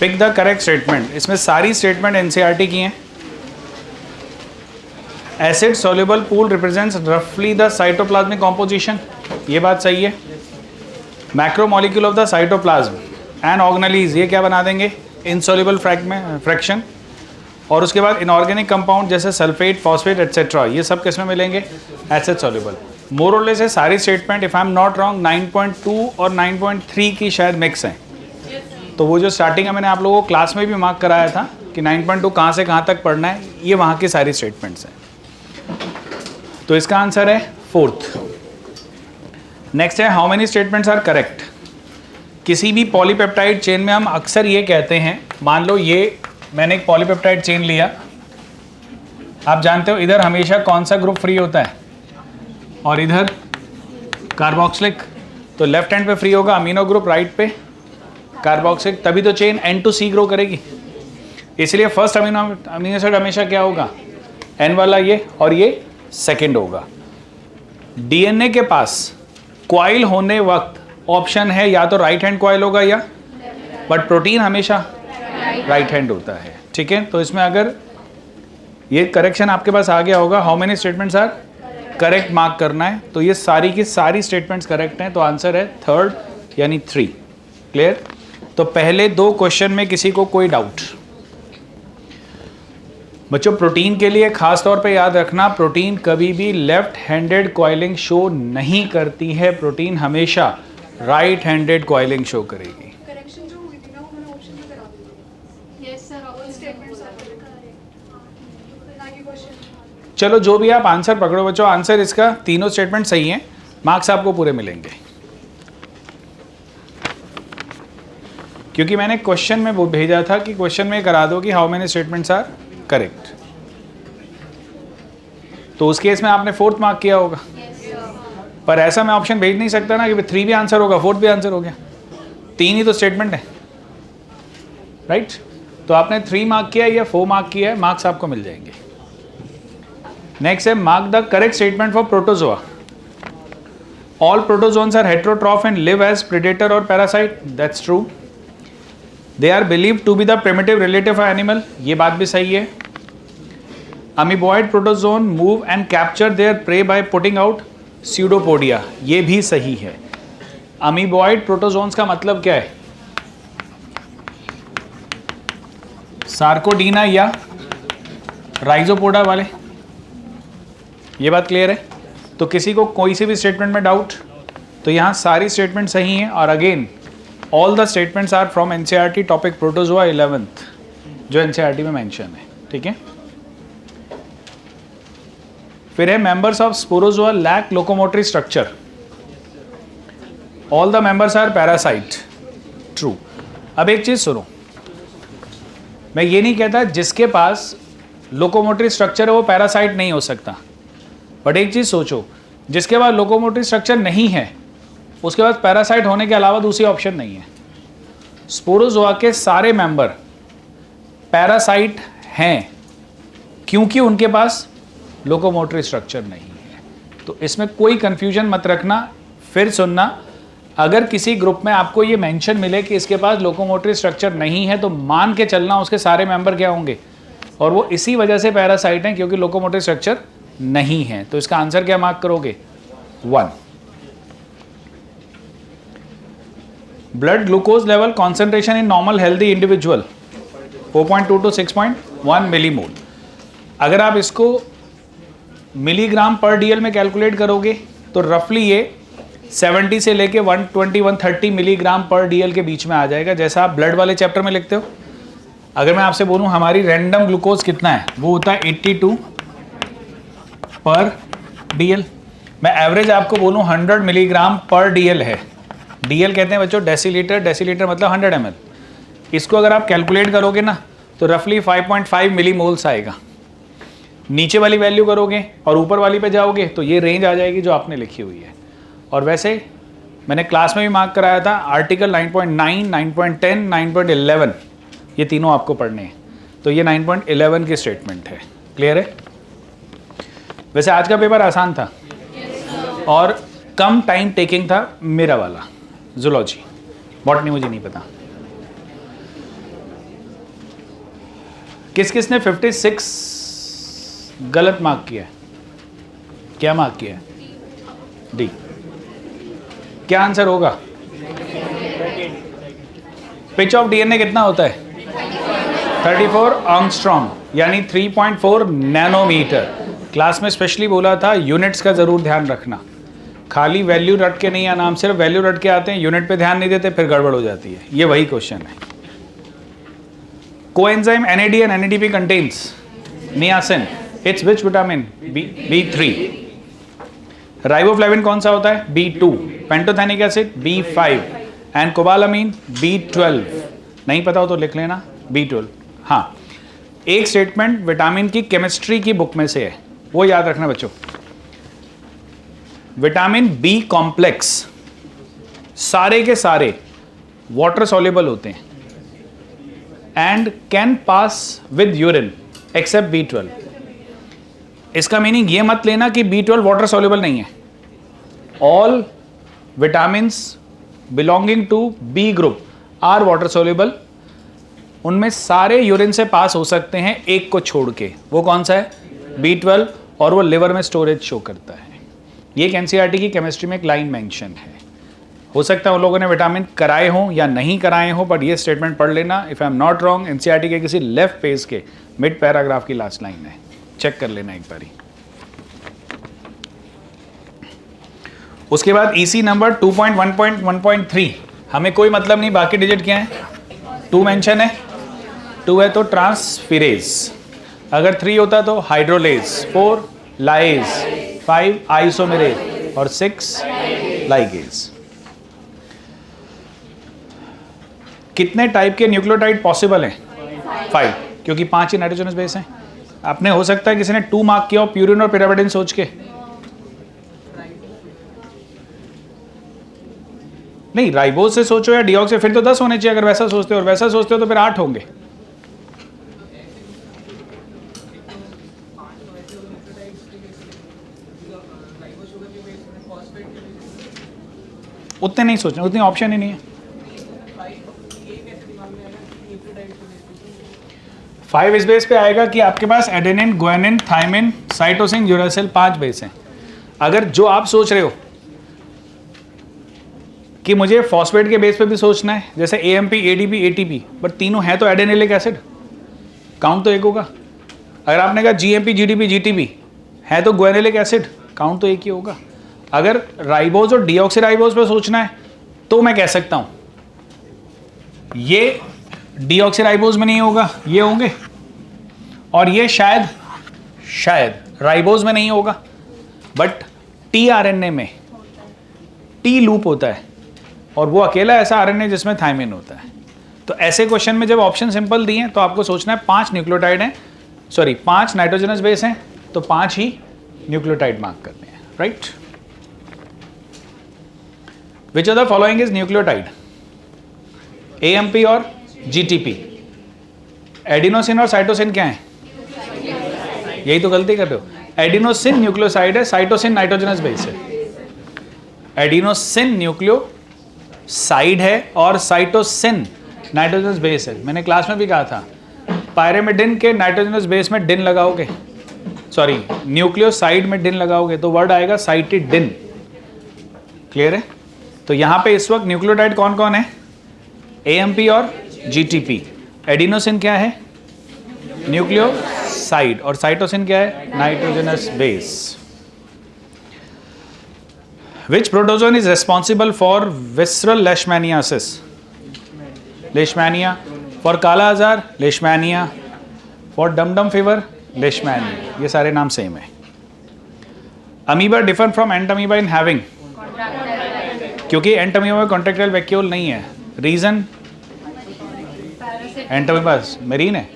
Pick the correct statement. इसमें सारी statement NCERT की हैं। एसिड सॉल्युबल पूल रिप्रेजेंट्स रफली द साइटोप्लाज्मिक कॉम्पोजिशन, ये बात सही है। Macromolecule of the cytoplasm and organelles, ये क्या बना देंगे, इनसॉल्युबल फ्रैक्शन। और उसके बाद इनऑर्गेनिक कंपाउंड जैसे सल्फेट, फॉस्फेट एटसेट्रा, ये सब किस में मिलेंगे, एसिड सॉल्युबल। मोर और लेस है सारी statement, if I am not wrong 9.2 और 9.3 की शायद मिक्स हैं। तो वो जो स्टार्टिंग में मैंने आप लोगों को क्लास में भी मार्क कराया था कि 9.2 कहाँ से कहाँ तक पढ़ना है, ये वहाँ की सारी स्टेटमेंट्स हैं। तो इसका आंसर है 4th। नेक्स्ट है how many statements are correct. किसी भी पॉलीपेप्टाइड चेन में हम अक्सर ये कहते हैं, मान लो ये मैंने एक पॉलीपेप्टाइड चेन लिया, आप जानते हो इधर हमेशा कौन सा ग्रुप फ्री होता है और इधर कार्बोक्सिलिक, तो लेफ्ट हैंड पे फ्री होगा अमीनो ग्रुप, राइट पे कार्बोक्सिलिक, तभी तो chain N to C grow करेगी। इसलिए फर्स्ट अमीनो एसिड हमेशा क्या होगा, N वाला ये, और ये सेकेंड होगा। डीएनए के पास क्वाइल होने वक्त ऑप्शन है या तो राइट हैंड क्वाइल होगा या, बट प्रोटीन हमेशा राइट हैंड होता है, ठीक है। तो इसमें अगर ये करेक्शन आपके पास आ गया होगा, how many statements are correct mark करना है, तो ये सारी की सारी स्टेटमेंट्स करेक्ट हैं, तो आंसर है 3rd यानी 3। क्लियर। तो पहले 2 क्वेश्चन में किसी को कोई डाउट? बच्चों प्रोटीन के लिए खास तौर पे याद रखना, प्रोटीन कभी भी लेफ्ट हैंडेड कॉइलिंग शो नहीं करती है, प्रोटीन हमेशा राइट हैंडेड कॉइलिंग शो करेगी। करेक्शन जो हुई थी ना वो मैंने ऑप्शन में करा दी। Yes sir, all statements are correct. आगे क्वेश्चन। चलो जो भी आप आंसर पकड़ो बच्चों, आंसर इसका तीनों स्टेटमेंट सही हैं, मार्क्स आपको पूरे मिलेंगे। क्योंकि मैंने क्वेश्चन में वो भेजा था कि क्वेश्चन में करा दो कि how many statements are correct, तो उस केस में आपने 4th मार्क किया होगा। पर ऐसा मैं ऑप्शन भेज नहीं सकता ना कि 3 भी आंसर होगा 4th भी आंसर हो गया, 3 ही तो स्टेटमेंट है, राइट। तो आपने 3 मार्क किया या 4 मार्क किया है, मार्क्स आपको मिल जाएंगे। नेक्स्ट है mark the correct statement for protozoa. All protozoans are heterotroph and live as predator और parasite, that's true. They are believed to be the primitive relative of animal, ये बात भी सही है। Amoeboid protozoan move and capture their prey by putting out pseudopodia, ये भी सही है। अमीबॉइड प्रोटोजोन्स का मतलब क्या है, सार्कोडीना या राइजोपोडा वाले, ये बात क्लियर है। तो किसी को कोई से भी स्टेटमेंट में डाउट, तो यहाँ सारी स्टेटमेंट सही हैं। और again all the statements are from NCERT topic protozoa 11th, जो एनसीईआरटी में मेंशन है, ठीक है। फिर है members of sporozoa lack locomotory structure, all the members are parasite, true. अब एक चीज सुनो, मैं ये नहीं कहता जिसके पास लोकोमोटरी स्ट्रक्चर है वो पैरासाइट नहीं हो सकता, बट एक चीज सोचो, जिसके पास लोकोमोटरी स्ट्रक्चर नहीं है उसके पास पैरासाइट होने के अलावा दूसरी ऑप्शन नहीं है। स्पोरोजोआ के सारे मेंबर पैरासाइट हैं क्योंकि उनके पास लोकोमोटरी स्ट्रक्चर नहीं है। तो इसमें कोई कंफ्यूजन मत रखना। फिर सुनना, अगर किसी ग्रुप में आपको ये मेंशन मिले कि इसके पास लोकोमोटरी स्ट्रक्चर नहीं है, तो मान के चलना उसके सारे मेंबर क्या होंगे, और वो इसी वजह से पैरासाइट हैं क्योंकि लोकोमोटरी स्ट्रक्चर नहीं है। तो इसका आंसर क्या मार्क करोगे, 1। Blood glucose level concentration in normal healthy individual 4.2 to 6.1 millimole. अगर आप इसको मिलीग्राम पर डीएल में कैलकुलेट करोगे तो रफली ये 70 से लेके 120-130 मिलीग्राम पर डीएल के बीच में आ जाएगा, जैसा आप ब्लड वाले चैप्टर में लिखते हो। अगर मैं आपसे बोलूं हमारी रैंडम ग्लूकोज कितना है, वो होता है 82 पर डीएल। मैं एवरेज आपको बोलूं 100 मिलीग्राम पर डीएल है। डीएल कहते हैं बच्चों डेसीलीटर, डेसीलीटर मतलब 100 ml। इसको अगर आप कैलकुलेट करोगे ना तो रफली 5.5 मिलीमोल्स आएगा। नीचे वाली वैल्यू करोगे और ऊपर वाली पे जाओगे तो ये रेंज आ जाएगी जो आपने लिखी हुई है। और वैसे मैंने क्लास में भी मार्क कराया था, आर्टिकल 9.9, 9.10, 9.11 ये तीनों आपको पढ़ने हैं। तो ये 9.11 की स्टेटमेंट है। क्लियर है। वैसे आज का पेपर आसान था और कम टाइम टेकिंग था मेरा वाला जूलॉजी, बॉटनी मुझे नहीं पता। किस किस ने 56 गलत मार्क किया है? क्या मार्क किया है? डी। क्या आंसर होगा? पिच ऑफ डीएनए कितना होता है? 34 एंगस्ट्रॉम, यानी 3.4 नैनोमीटर। क्लास में स्पेशली बोला था यूनिट्स का जरूर ध्यान रखना, खाली वैल्यू रट के नहीं आना। हम सिर्फ वैल्यू रट के आते हैं, यूनिट पे ध्यान नहीं देते, फिर गड़बड़ हो जाती है। ये वही क्वेश्चन है। Coenzyme NAD and NADP contains niacin. It's which vitamin? B3. Riboflavin कौन सा होता है? B2. Pantothenic acid B5 and cobalamin B12। नहीं पता हो तो लिख लेना B12। हाँ, एक स्टेटमेंट विटामिन की केमिस्ट्री की बुक में से है, वो याद रखना बच्चों। विटामिन B कॉम्प्लेक्स सारे के सारे वाटर सॉल्युबल होते हैं and can pass with urine except B12। इसका मीनिंग ये मत लेना कि B12 वाटर सॉल्युबल नहीं है। All vitamins belonging to B group are water soluble. उनमें सारे यूरिन से पास हो सकते हैं, एक को छोड़ के। वो कौन सा है? B12, और वो लिवर में स्टोरेज शो करता है। ये एक NCERT की केमिस्ट्री में एक लाइन मेंशन है। हो सकता है उन लोगों ने विटामिन कराए हों या नहीं कराए हों, बट ये स्टेटमेंट पढ़ लेना। If I am not wrong, NCERT के किसी लेफ्ट पेज के मिड पैराग्राफ की लास्ट लाइन है, चेक कर लेना एक बारी। उसके बाद EC नंबर 2.1.1.3 हमें कोई मतलब नहीं, बाकी डिजिट क्या है? 2 मेंशन है, 2 है तो ट्रांसफिरेज, अगर 3 होता तो हाइड्रोलेज, 4 लाइज, 5 आइसोमेरेज और 6 लाइगेज। कितने टाइप के न्यूक्लियोटाइड पॉसिबल हैं? 5, क्योंकि 5 ही नाइट्रोजनस बेस हैं। आपने हो सकता है किसी ने 2 मार्क किया हो प्यूरिन और पिरामिडिन सोच के। नहीं, राइबोज से सोचो या डिऑक्स से, फिर तो 10 होने चाहिए अगर वैसा सोचते हो, और वैसा सोचते हो तो फिर 8 होंगे। उतने नहीं सोचना, उतनी ऑप्शन ही नहीं है। 5 इस बेस पे आएगा कि आपके पास adenine, guanine, thymine, cytosine, uracil 5 base हैं। अगर जो आप सोच रहे हो कि मुझे फॉस्फेट के बेस पे भी सोचना है, जैसे AMP, ADP, ATP, बट तीनों हैं तो एडेनिलिक एसिड, काउंट तो एक होगा। अगर आपने कहा GMP, GDP, GTP है तो गुआनिलिक एसिड, काउंट तो एक ही होगा। अगर राइबोज और डीऑक्सीराइबोज पे सोचना है तो मैं कह सकता हूं ये डीऑक्सीराइबोज में नहीं होगा, ये होंगे, और ये शायद राइबोज में नहीं होगा, बट tRNA में T लूप होता है, और वो अकेला ऐसा RNA जिसमें थायमिन होता है। तो ऐसे क्वेश्चन में जब ऑप्शन सिंपल दिए हैं तो आपको सोचना है 5 न्यूक्लियोटाइड हैं, 5 नाइट्रोजनस बेस हैं, तो 5 ही न्यूक्लियोटाइड मार्क करने हैं, right. Which of the following is nucleotide? AMP और GTP। एडिनोसिन और साइटोसिन क्या है? यही तो गलती कर रहे हो। एडिनोसिन न्यूक्लियोसाइड है, साइटोसिन नाइट्रोजनस बेस है। एडिनोसिन न्यूक्लियोसाइड है और साइटोसिन नाइट्रोजनस बेस है। मैंने क्लास में भी कहा था, पायरेमिडिन के नाइट्रोजनस बेस में डिन लगाओगे, न्यूक्लियोसाइड में डिन लगाओगे तो वर्ड आएगा साइटिडिन। क्लियर है? तो यहां पे इस वक्त न्यूक्लियोटाइड कौन कौन है? AMP और GTP। एडिनोसिन क्या है? न्यूक्लियोसाइड, और साइटोसिन क्या है? Nitrogenous base. Which protozoan is responsible for visceral leishmaniasis? Leishmania. For काला आजार, Leishmania. For dum-dum fever, Leishmania. ये सारे नाम सेम है। Amoeba differ from ant amoeba in having? क्योंकि ant amoeba में contractile vacuole नहीं है। रीजन? एंट अमीबा मेरीन है,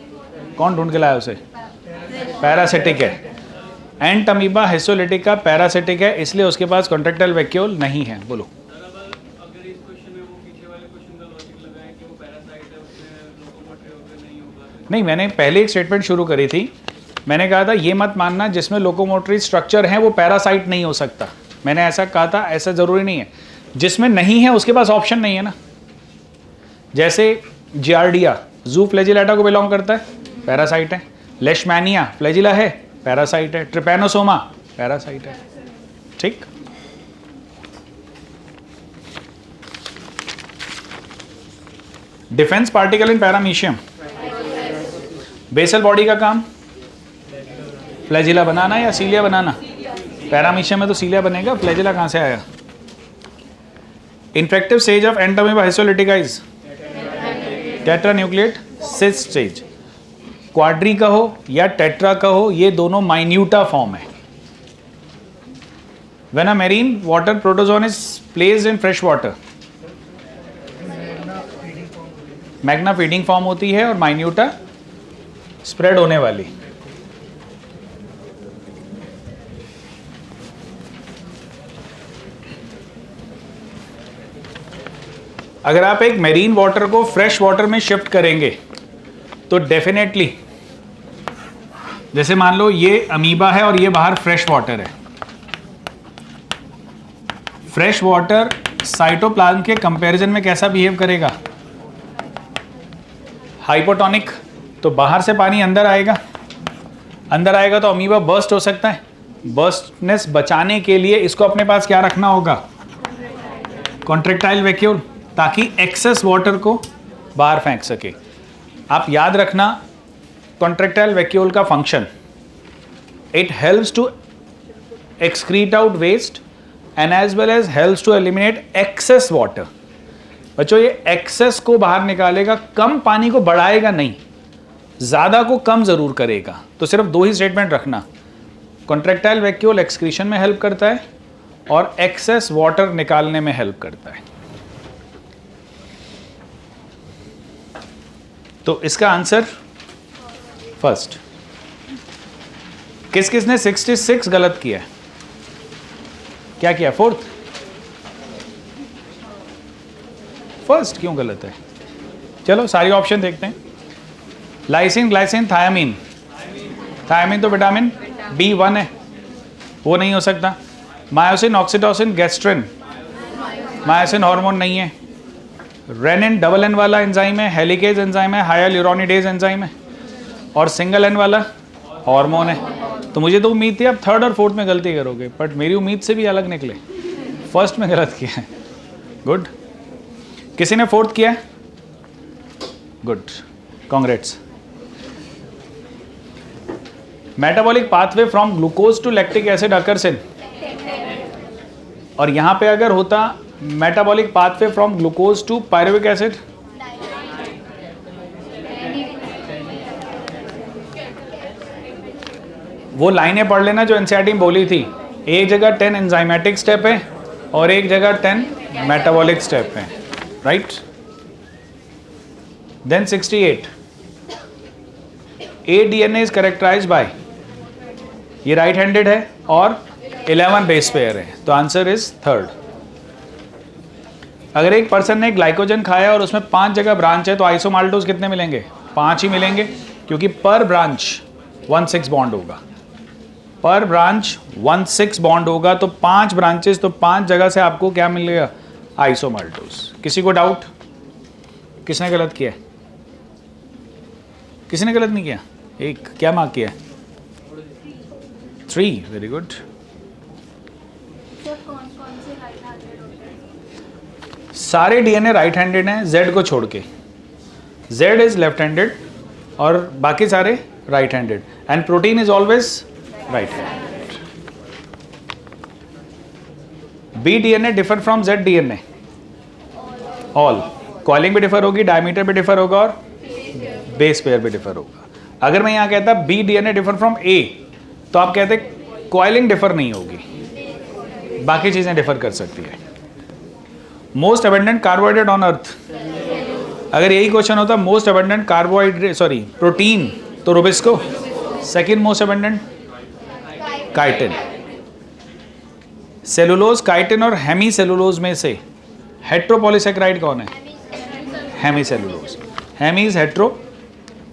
कौन ढूंढ के लाया उसे? पैरासिटिक है। एंट अमीबा हिस्टोलिटिक का पैरासिटिक है, इसलिए उसके पास कॉन्ट्रैक्टाइल वैक्यूल नहीं है। बोलो। अगर इस क्वेश्चन में वो पीछे वाले क्वेश्चन का लॉजिक लगाएं कि वो पैरासाइट है, उसमें लोकोमोटिव होकर नहीं होगा। नहीं, मैंने पहले एक स्टेटमेंट शुरू करी थी, मैंने कहा था ये मत मानना जिसमें लोकोमोटरी स्ट्रक्चर है वो पैरासाइट नहीं हो सकता। मैंने ऐसा कहा था, ऐसा जरूरी नहीं है। जिसमें नहीं है उसके पास ऑप्शन नहीं है ना। जैसे जियार्डिया जू फ्लैजिलेटा को बिलोंग करता है, पैरासाइट है। लेशमैनिया फ्लैजिला है, पैरासाइट है। ट्रिपैनोसोमा पैरासाइट है। ठीक, defence particle in paramecium, basal body का काम फ्लैजिला बनाना या सीलिया बनाना। पैरामीशियम में तो सीलिया बनेगा, फ्लैजिला कहाँ से आया? Infective stage of entamoeba histolytica is tetra nucleate cyst stage. Quadri का हो या टेट्रा का हो, ये दोनों माइन्यूटा फॉर्म है। When a marine water protozoan is placed in fresh water, magna feeding form होती है और माइन्यूटा स्प्रेड होने वाली। अगर आप एक मेरीन वाटर को फ्रेश वाटर में शिफ्ट करेंगे तो डेफिनेटली, जैसे मान लो ये अमीबा है और ये बाहर फ्रेश वाटर है। फ्रेश वाटर साइटोप्लाज्म के कंपैरिजन में कैसा बिहेव करेगा? हाइपोटोनिक। तो बाहर से पानी अंदर आएगा, अंदर आएगा तो अमीबा बर्स्ट हो सकता है। बर्स्टनेस बचाने के लिए इसको अपने पास क्या रखना होगा? कॉन्ट्रेक्टाइल वैक्यूल, ताकि एक्सेस वाटर को बाहर फेंक सके। आप याद रखना कॉन्ट्रेक्टाइल वैक्यूल का function, it helps to excrete out waste and as well as helps to eliminate excess water. बच्चों ये एक्सेस को बाहर निकालेगा, कम पानी को बढ़ाएगा नहीं, ज़्यादा को कम ज़रूर करेगा। तो सिर्फ दो ही स्टेटमेंट रखना, कॉन्ट्रेक्टाइल वैक्यूल एक्सक्रीशन में हेल्प करता है और एक्सेस वाटर निकालने में हेल्प करता है। तो इसका आंसर फर्स्ट। किस किसने 66 गलत किया है? क्या किया? फोर्थ। फर्स्ट क्यों गलत है? चलो सारी ऑप्शन देखते हैं। Lysine, glycine, thiamine. थायामीन तो विटामिन B1 है, वो नहीं हो सकता। Myosin, oxytocin, gastrin. Myosin hormone नहीं है। रेनिन डबल एन वाला एंजाइम है, हेलिकेज एंजाइम है, हाइलुरोनिडेज एंजाइम है। और सिंगल एन वाला हार्मोन है। तो मुझे तो उम्मीद थी आप थर्ड और फोर्थ में गलती करोगे, बट मेरी उम्मीद से भी अलग निकले। फर्स्ट में गलत किया है। गुड। किसी ने फोर्थ किया है? Good, congrats. Metabolic pathway from glucose to lactic acid occurs in, और यहां पे अगर होता metabolic pathway from glucose to pyruvic acid, वो लाइनें पढ़ लेना जो एनसीईआरटी में बोली थी। एक जगह 10 एंजाइमेटिक स्टेप है और एक जगह 10 मेटाबॉलिक स्टेप है, right? Then 68 A DNA is characterised by, ये राइट हैंडेड है और 11 बेस पेयर है, तो आंसर इज थर्ड। अगर एक पर्सन ने ग्लाइकोजन खाया और उसमें 5 जगह ब्रांच है तो आइसोमाल्टोज कितने मिलेंगे? 5 ही मिलेंगे, क्योंकि पर ब्रांच 1,6 बॉन्ड होगा। पर ब्रांच 1,6 बॉन्ड होगा, तो 5 ब्रांचेस, तो 5 जगह से आपको क्या मिलेगा? आइसोमाल्टोज। किसी को डाउट? किसने गलत किया? किसी ने गलत नहीं किया? एक क्या मार्क किया? 3, वेरी गुड। सारे डीएनए राइट हैंडेड हैं जेड को छोड़ के। जेड इज लेफ्ट हैंडेड और बाकी सारे right handed, and protein is always right handed. B DNA differ from Z DNA all. Coiling भी डिफर होगी, डायमीटर भी डिफर होगा और बेस पेयर भी डिफर होगा। अगर मैं यहां कहता बी डीएनए डिफर फ्रॉम ए, तो आप कहते कॉइलिंग डिफर नहीं होगी, बाकी चीजें डिफर कर सकती है। Most abundant carbohydrate on earth, अगर यही क्वेश्चन होता मोस्ट अबंडेंट कार्बोहाइड्रेट प्रोटीन, तो rubisco. Second most abundant chitin. Cellulose, chitin और हेमी सेलुलोज में से हेट्रोपॉलीसेकेराइड कौन है? Hemicellulose. Hemi is hetero,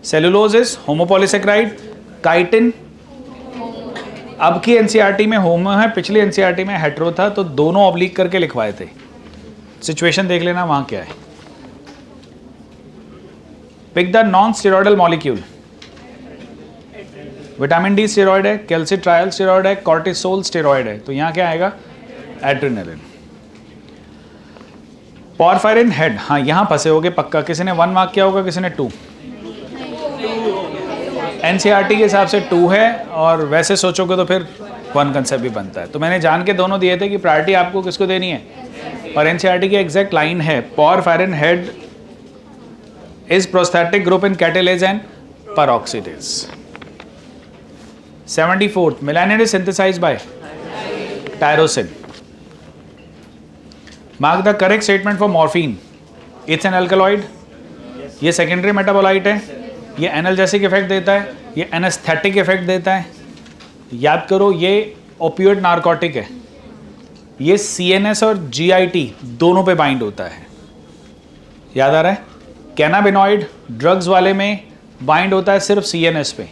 cellulose is homopolysaccharide, chitin अब की एनसीईआरटी में होमो है, पिछली एनसीईआरटी में हेट्रो था, तो दोनों ऑब्लिक करके लिखवाए थे। सिचुएशन देख लेना वहां क्या है। Pick the non steroidal molecule. Vitamin D steroid है, कैल्सिट्रायल स्टेरॉयड है, कॉर्टिसोल स्टेरॉयड है, तो यहाँ क्या आएगा? एड्रेनालिन। पॉरफायरिन हेड, हाँ यहाँ फंसे होगे पक्का। किसी ने 1 मार्क किया होगा, किसी ने 2। एनसीईआरटी के हिसाब से 2 है, और वैसे सोचोगे तो फिर 1 कंसेप्ट भी बनता है। तो मैंने जान के दोनों दिए थे कि प्रायोरिटी आपको किसको देनी है, और एनसीईआरटी की एग्जैक्ट लाइन है porphyrin head is prosthetic group in catalase and peroxidase। 74th, melanin is synthesized by tyrosine. Mark the correct statement for morphine. It's an alkaloid, ये सेकेंडरी मेटाबोलाइट है, ये एनाल्जेसिक इफेक्ट देता है, ये anaesthetic effect देता है। याद करो ये ओपियोइड नार्कोटिक है, ये सीएनएस और जीआईटी दोनों पे बाइंड होता है। याद आ रहा है? कैनाबिनॉइड ड्रग्स वाले में बाइंड होता है सिर्फ सीएनएस पे,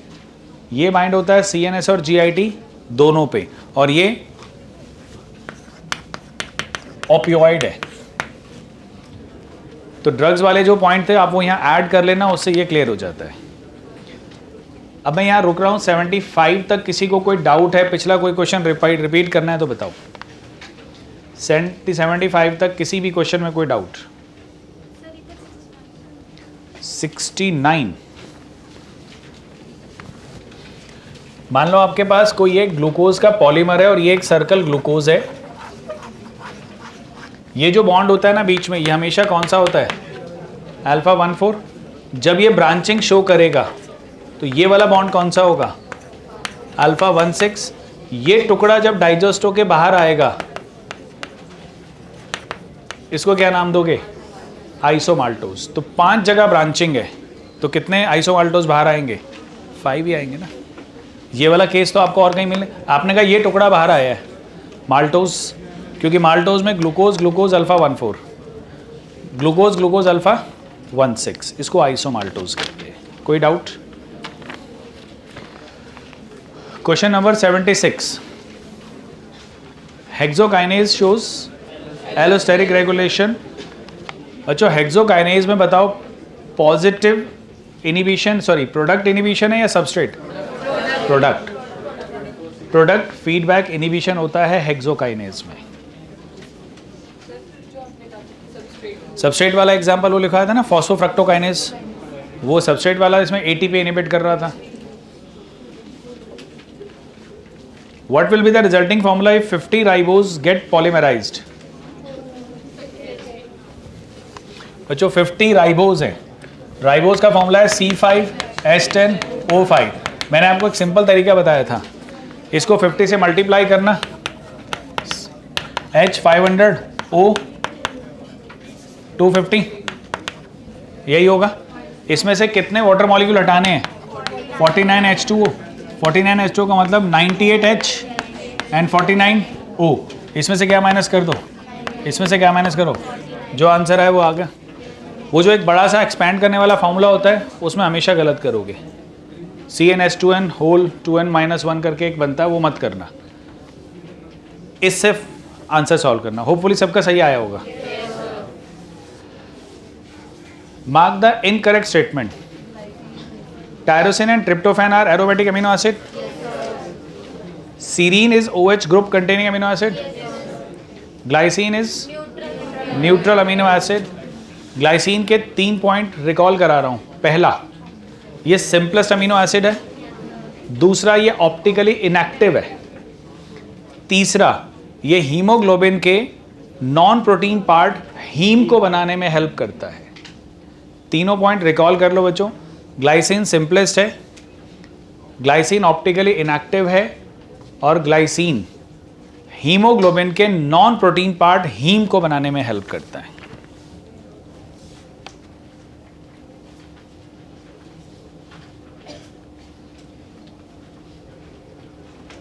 ये बाइंड होता है सीएनएस और जीआईटी दोनों पे, और ये ओपियोइड है। तो ड्रग्स वाले जो पॉइंट थे आप वो यहाँ ऐड कर लेना, उससे ये क्लियर हो जाता है। अब मैं यहाँ रुक रहा हूँ 75 तक। किसी को कोई डाउट है, पिछला कोई क्वेश्चन रिपीट करना है तो बताओ। 75 तक किसी भी क्वेश्चन में कोई डाउट? 69। मान लो आपके पास कोई एक ग्लूकोज का पॉलीमर है और ये एक सर्कल ग्लूकोज है। ये जो बॉन्ड होता है ना बीच में, ये हमेशा कौन सा होता है? अल्फा 1,4। जब ये ब्रांचिंग शो करेगा तो ये वाला बॉन्ड कौन सा होगा? अल्फा 1,6। ये टुकड़ा जब डाइजेस्ट होके बाहर आएगा, इसको क्या नाम दोगे? आइसोमाल्टोज। तो 5 जगह ब्रांचिंग है, तो कितने आइसोमाल्टोज बाहर आएंगे? 5 ही आएंगे ना। ये वाला केस तो आपको और कहीं मिलने, आपने कहा ये टुकड़ा बाहर आया है माल्टोज, क्योंकि माल्टोज में ग्लूकोज अल्फा 1,4, ग्लूकोज अल्फा 1,6, इसको आइसोमाल्टोज कहते हैं। कोई doubt? Question number 76, hexokinase shows allosteric regulation. अच्छा, हेक्सोकाइनेज में बताओ positive inhibition, sorry product inhibition है या सबस्ट्रेट? प्रोडक्ट फीडबैक इनिबिशन होता है हेक्सोकाइनेज में। सबस्ट्रेट वाला एग्जांपल वो लिखा था ना, फॉस्फोफ्रक्टोकाइनेज, वो सबस्ट्रेट वाला इसमें एटीपी इनिबिट कर रहा था। What will be the resulting formula if 50 ribose get polymerized? बच्चों 50 राइबोज है, राइबोज का फॉर्मूला है C5H10O5। मैंने आपको एक सिंपल तरीका बताया था, इसको 50 से मल्टीप्लाई करना, H500O 250, यही होगा। इसमें से कितने वाटर मॉलिक्यूल हटाने हैं? 49H2O। 49H2O का मतलब 98H एंड 49O। इसमें से क्या माइनस कर दो? इसमें से क्या माइनस करो? जो आंसर है वो आ गया। वो जो एक बड़ा सा एक्सपैंड करने वाला फॉर्मूला होता है उसमें हमेशा गलत करोगे। CnH2n होल 2n-1 करके एक बनता है, वो मत करना, इससे आंसर सॉल्व करना। होपफुली सबका सही आया होगा। Mark the incorrect statement. Tyrosine and tryptophan are aromatic amino acid. Serine is OH group containing amino acid. Glycine is neutral amino acid. Glycine के 3 पॉइंट रिकॉल करा रहा हूं। पहला, ये सिंपलेस्ट अमीनो एसिड है। दूसरा, ये ऑप्टिकली इनएक्टिव है। तीसरा, ये हीमोग्लोबिन के नॉन प्रोटीन पार्ट हीम को बनाने में हेल्प करता है। तीनों पॉइंट रिकॉल कर लो बच्चों। ग्लाइसिन सिंपलेस्ट है, ग्लाइसिन ऑप्टिकली इनएक्टिव है, और ग्लाइसिन हीमोग्लोबिन के नॉन प्रोटीन पार्ट हीम को बनाने में हेल्प करता है।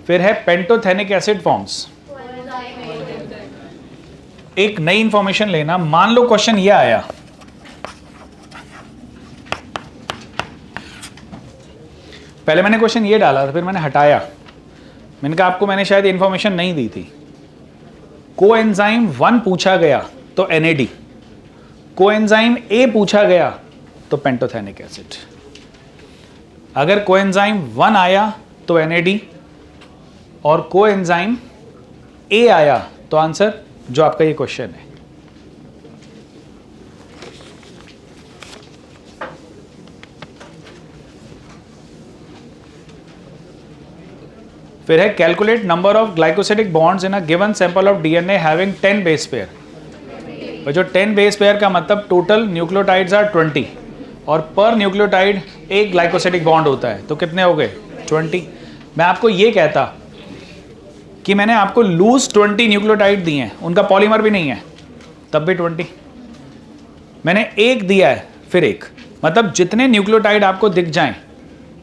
फिर है पेंटोथेनिक एसिड फॉर्म्स। एक नई इंफॉर्मेशन लेना। मान लो क्वेश्चन ये आया, पहले मैंने क्वेश्चन ये डाला था, फिर मैंने हटाया। मैंने कहा आपको मैंने शायद इंफॉर्मेशन नहीं दी थी। कोएंजाइम 1 पूछा गया तो NAD, कोएंजाइम A पूछा गया तो पेंटोथेनिक एसिड। अगर कोएंजाइम 1 आया तो NAD और कोएंजाइम A आया, तो आंसर जो आपका ये क्वेश्चन है। फिर है calculate number of glycosidic bonds in a given sample of DNA having 10 base pair. और जो 10 बेस पेयर का मतलब टोटल न्यूक्लियोटाइड्स आर 20 और पर न्यूक्लियोटाइड एक ग्लाइकोसिडिक बॉन्ड होता है, तो कितने हो गए 20। मैं आपको ये कहता कि मैंने आपको लूज 20 न्यूक्लियोटाइड दिए हैं, उनका पॉलीमर भी नहीं है, तब भी 20। मैंने एक दिया है फिर एक, मतलब जितने न्यूक्लियोटाइड आपको दिख जाएं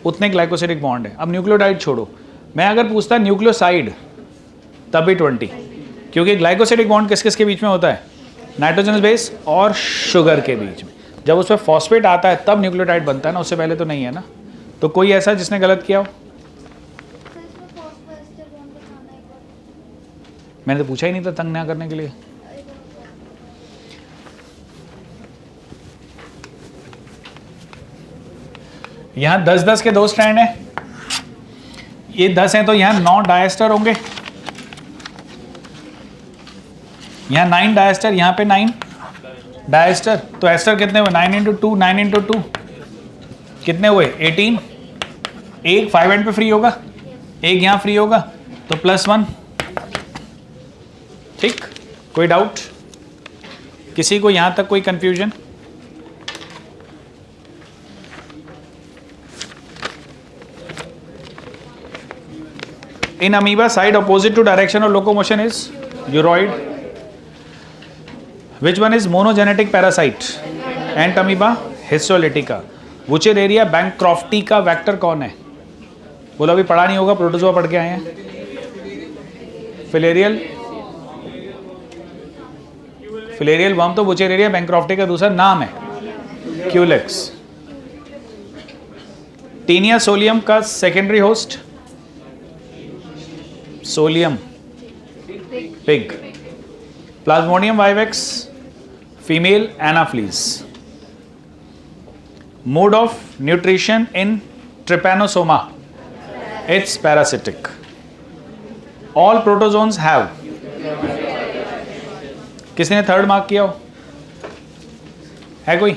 उतने ग्लाइकोसिडिक बॉन्ड है। अब न्यूक्लियोटाइड छोड़ो, मैं अगर पूछता न्यूक्लियोसाइड तब भी 20, क्योंकि ग्लाइकोसिडिक बॉन्ड किस किस के बीच में होता है, नाइट्रोजनस बेस और शुगर के बीच में। जब उस पर फॉस्फेट आता है तब न्यूक्लियोटाइड बनता है ना, उससे पहले तो नहीं है ना। तो कोई ऐसा जिसने गलत किया हो? मैंने तो पूछा ही नहीं था तंग ना करने के लिए। यहां 10-10 के 2 स्ट्रैंड है, ये 10 हैं तो यहाँ 9 डायस्टर होंगे, यहाँ 9 डायस्टर, यहाँ पे 9 डायस्टर। तो एस्टर कितने हुए 9 × 2, 9 × 2 कितने हुए 18। एक 5 एंड पे फ्री होगा, एक यहाँ फ्री होगा, तो +1। ठीक, कोई डाउट किसी को यहाँ तक, कोई confusion? In amoeba, side opposite to direction of locomotion is uroid. Which one is monogenetic parasite? Ant amoeba, histolytica. Wuchereria bancrofti का वेक्टर कौन है? बोलो, अभी पढ़ा नहीं होगा, प्रोटोजोआ पढ़ के आए हैं। फिलेरियल वर्म तो बुचेरेरिया बैंक्रॉफ्टी का दूसरा नाम है, क्यूलेक्स। टीनिया सोलियम का secondary host solium pig. Plasmodium vivax female Anopheles. Mode of nutrition in Trypanosoma, it's parasitic. All protozoans have, किसी ने 3rd मार्क किया हो? है कोई?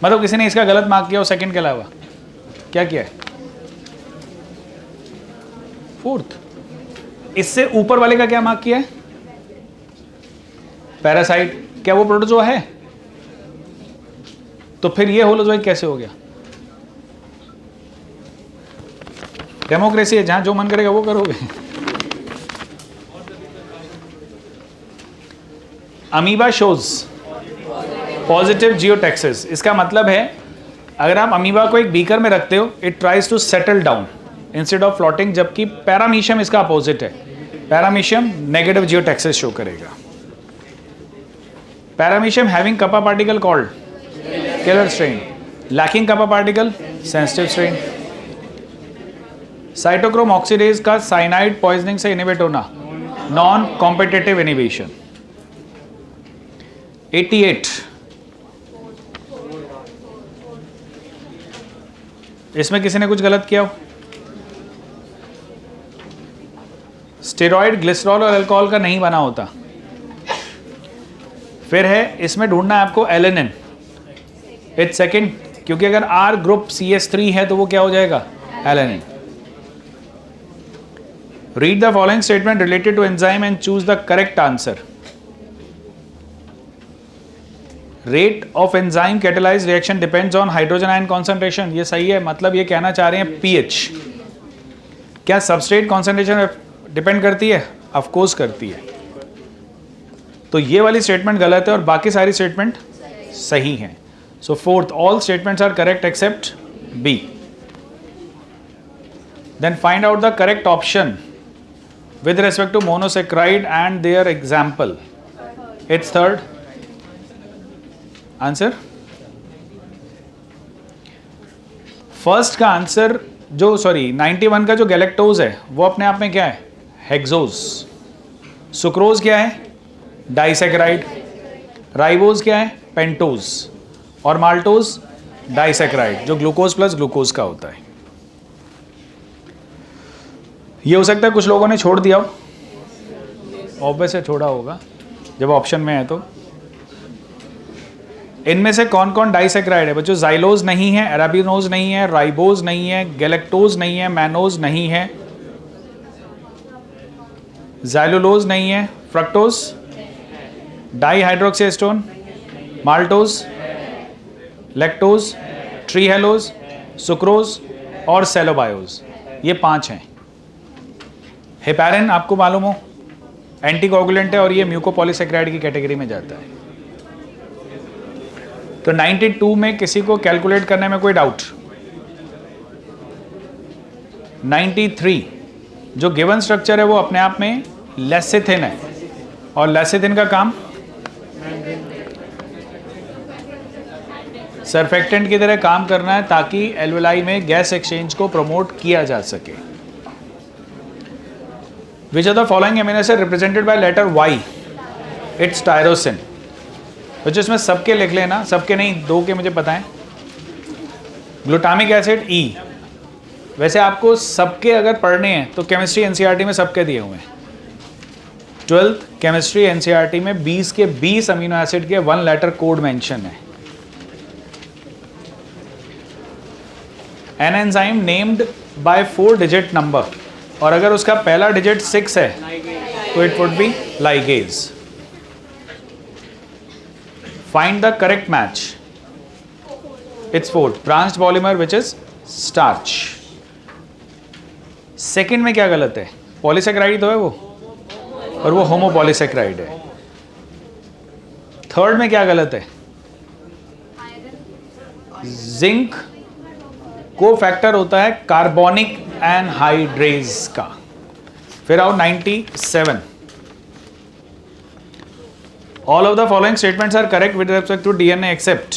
मतलब किसी ने इसका गलत मार्क किया हो सेकंड के अलावा? क्या किया है? 4th। इससे ऊपर वाले का क्या मार्क किया है? पैरासाइट। क्या वो प्रोटोजोआ है? तो फिर ये होलोजोइक कैसे हो गया? डेमोक्रेसी है, जहां जो मन करेगा वो करोगे। Amoeba shows positive geotaxis. इसका मतलब है अगर आप अमीबा को एक बीकर में रखते हो, it tries to settle down instead of floating, जबकि पैरामीशियम इसका अपोजिट है। पैरामीशियम नेगेटिव जियोटैक्सिस शो करेगा। Paramecium having kappa particle called killer strain, lacking kappa particle sensitive strain. Cytochrome oxidase का साइनाइड पॉइजनिंग से inhibit होना, non competitive inhibition. 88। इसमें किसी ने कुछ गलत किया हो? स्टेरॉइड ग्लिसरॉल और अल्कोहल का नहीं बना होता। फिर है इसमें ढूंढना है आपको एलेनिन, इट्स सेकंड, क्योंकि अगर R ग्रुप CH3 है तो वो क्या हो जाएगा? Alanine. Read the following statement related to enzyme and choose the correct answer. Rate of enzyme catalyse reaction depends on hydrogen ion concentration. ये सही है, मतलब ये कहना चाह रहे हैं pH। क्या सबस्ट्रेट कॉन्सेंट्रेशन डिपेंड करती है? ऑफ कोर्स करती है। तो ये वाली स्टेटमेंट गलत है और बाकी सारी स्टेटमेंट सही हैं। So 4th, all statements are correct except B। Then find out the correct option with respect to monosaccharide and their example. It's 3rd answer. First का आंसर जो 91 का जो गैलेक्टोज है वो अपने आप में क्या है? हेक्सोज। सुक्रोज क्या है? डाइसैकेराइड। राइबोज क्या है? पेंटोज। और माल्टोज डाइसैकेराइड, जो ग्लूकोज प्लस ग्लूकोज का होता है। ये हो सकता है कुछ लोगों ने छोड़ दिया हो, ऑब्वियस है छोड़ा होगा जब ऑप्शन में है तो। इनमें से कौन कौन डाइसेक्राइड है बच्चों? जाइलोज नहीं है, अराबिनोज नहीं है, राइबोज नहीं है, गैलेक्टोज नहीं है, मैनोज नहीं है, जाइलोलोज नहीं है, फ्रक्टोज, डाईहाइड्रोक्सीएस्टोन, माल्टोज, लैक्टोज, ट्रीहेलोज, सुक्रोज और सेलोबायोज, ये 5 हैं। हेपारिन आपको मालूम हो एंटीकोगुलेंट है और ये म्यूकोपॉलीसेक्राइड की कैटेगरी में जाता है। तो 92 में किसी को कैलकुलेट करने में कोई डाउट? 93 जो गिवन स्ट्रक्चर है वो अपने आप में लेसिथिन है और लेसिथिन का काम सरफेक्टेंट की तरह काम करना है ताकि एल्वेलाई में गैस एक्सचेंज को प्रमोट किया जा सके। Which are the following amino acid represented by letter Y? It's tyrosine. बच्चों इसमें सबके लिख लेना, सबके नहीं, 2 के मुझे पता है। ग्लूटामिक एसिड ई। वैसे आपको सबके अगर पढ़ने हैं तो केमिस्ट्री एनसीईआरटी में सबके दिए हुए हैं। 12th केमिस्ट्री एनसीईआरटी में 20 के 20 अमीनो एसिड के 1 लेटर कोड मेंशन है। An enzyme named by 4 digit number, और अगर उसका पहला डिजिट 6 है तो it would be ligase. Find the correct match. It's 4. Branched polymer which is starch. Second में क्या गलत है? पॉलीसेक्राइड तो है वो, और वो होमोपॉलीसेक्राइड है। थर्ड में क्या गलत है? जिंक को फैक्टर होता है कार्बोनिक एनहाइड्रेज का। फिर आओ 97। All of the following statements are correct with respect to DNA except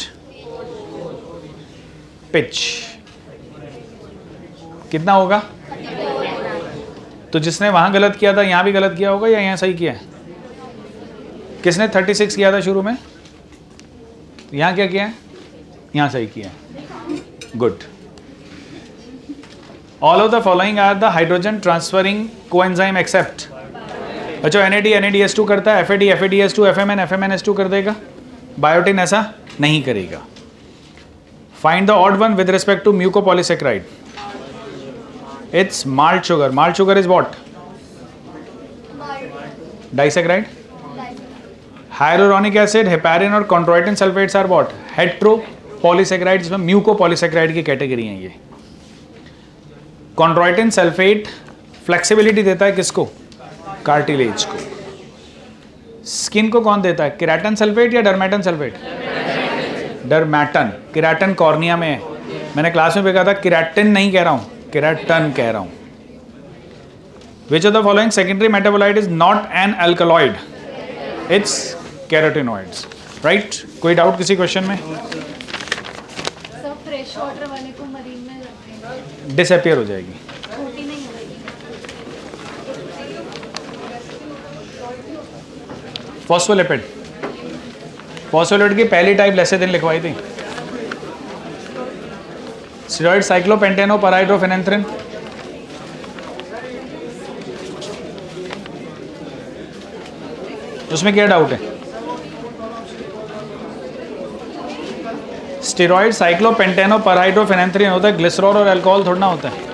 pitch. कितना होगा? तो जिसने वहां गलत किया था यहां भी गलत किया होगा या यहां सही किया है? किसने 36 किया था शुरू में? यहां क्या किया है? यहां सही किया है। Good. All of the following are the hydrogen transferring coenzyme except. अच्छा NAD NADS2 करता है, FAD FADS2, FMN FMNS2 कर देगा, बायोटिन ऐसा नहीं करेगा। Find the odd one with respect to mucopolysaccharide. It's malt sugar. Malt sugar is what? Disaccharide. Hyaluronic acid, heparin और chondroitin sulphates are what? Heteropolysaccharide, जिसमें mucopolysaccharide की कैटेगरी है ये। कॉन्ट्रोइटिन सल्फेट फ्लेक्सिबिलिटी देता है किसको? कार्टिलेज को। स्किन को कौन देता है? केराटिन सल्फेट या डर्मेटन सल्फेट? डर्मेटन। केराटिन कॉर्निया में है। मैंने क्लास में देखा था, केराटिन नहीं कह रहा हूं, केराटन कह रहा हूं। Which of the following secondary metabolite is not an alkaloid? It's carotenoids. Right? कोई डाउट किसी क्वेश्चन में? सब फ्रेश वाटर वाले को मरीन में रखते हैं, डिसअपियर हो जाएगी। छोटी नहीं होगी। फॉस्फोलिपिड। फॉस्फोलिपिड की पहली टाइप लेसिथिन लिखवाई थी। स्टेरॉइड साइक्लोपेंटेनो परहाइड्रोफेनेंथ्रिन। उसमें क्या डाउट है? स्टेरॉइड साइक्लोपेंटेनो परहाइड्रोफेनेंथ्रिन होता है, ग्लिसरॉल और अल्कोहल थोड़ा ना होता है।